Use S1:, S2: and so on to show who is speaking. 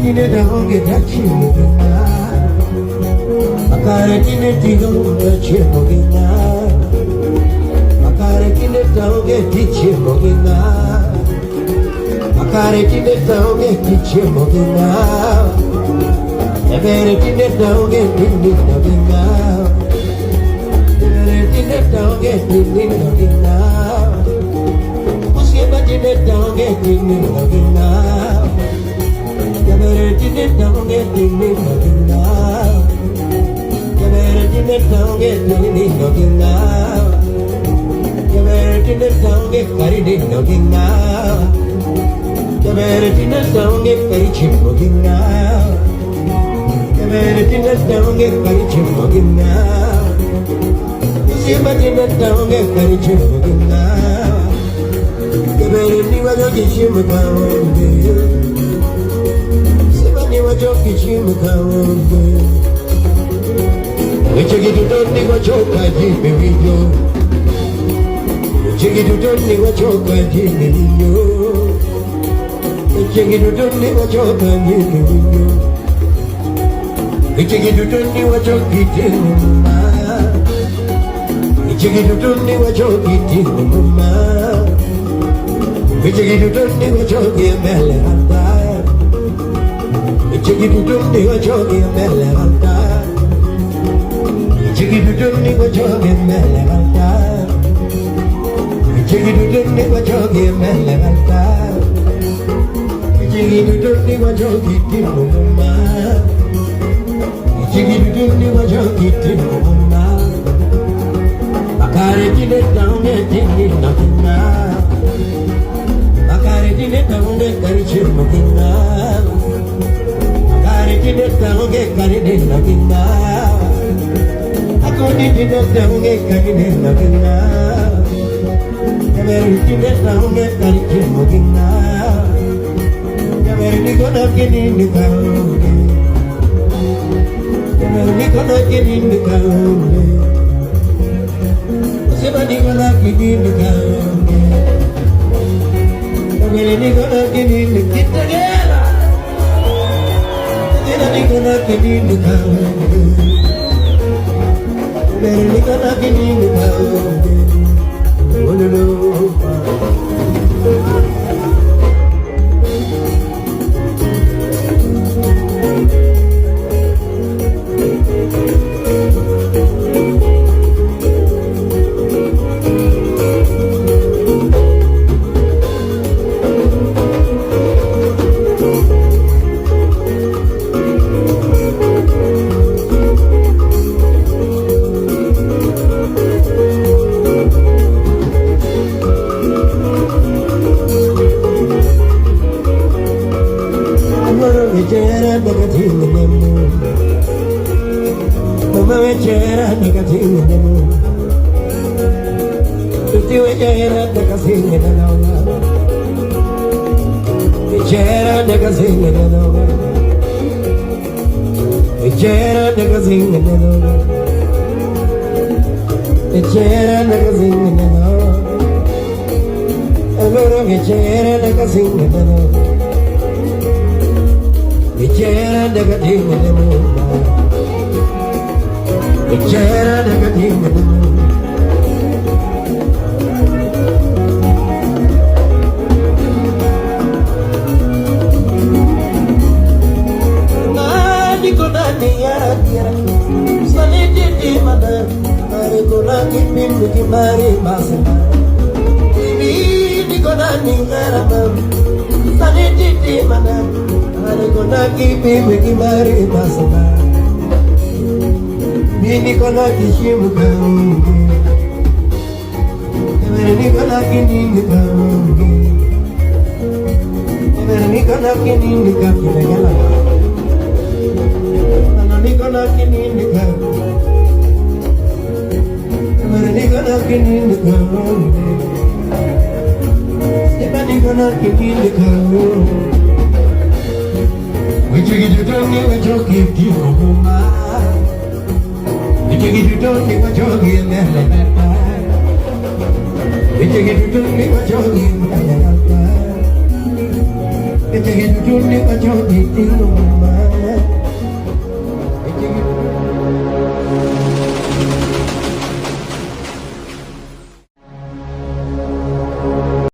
S1: Makarajine dahoge tachimugina Makarajine tihoge chimugina Makarajine dahoge tichimugina Makarajine dahoge tichimugina Everajine dahoge tichimugina Everajine dahoge tichimugina Musibajine dahoge tichimugina Everajine dahoge tichimugina Everajine dahoge tichimugina Everajine dahoge karidinogina Everajine dahoge karichimugina Everajine dahoge karichimugina Musibajine dahoge karichimugina Everajine dahoge karichimugina Wajoki chimukawambe Wechegi tutoni wachoka jime winyo Wechegi tutoni wachoka jime winyo Wechegi tutoni wachoka jime winyo Wechegi tutoni wachoki timuma Wechegi tutoni wachoki timuma Wechegi tutoni wachoki mele handa Chigidudumni wachogi mele valta Chigidudumni wachogi mele valta Chigidudumni wachogi mele valta Chigidudumni wachogi timuma Chigidudumni wachogi timuma Makare jine taunge jini nakuna Makare jine taunge karichimukina Kine taunge karine nagina Akoni kine taunge karine nagina Yameri kine taunge karine nagina Yameri nikona kine nikaunge Yameri nikona kine nikaunge Seba nikona kine nikaunge Yameri nikona kine nikaunge Nikana kini kaunge, nikana kini kaunge, ololo. Vechera negative nemu, mama vechera negative nemu. Tutti vechera negative nemu, vechera negative nemu, vechera negative nemu, vechera negative nemu. Allora vechera negative nemu. Vechera negative nemu, vechera negative nemu. Nani kona niya kira, saliti di mana, mari kona kipin ki mari masna. Ini kona niya ramam, saliti di mana. Kona kipi meki mari masna, bini kona kishimu kaunge, emeni kona kini kaunge, emeni kona kini kaunge, emeni kona kini kaunge, emeni kona kini kaunge, emeni kona kini kaunge. Wichigidudoni wachogi timuma Wichigidudoni wachogi melelata Wichigidudoni wachogi melelata Jagin Juni Kajoni Tino Mama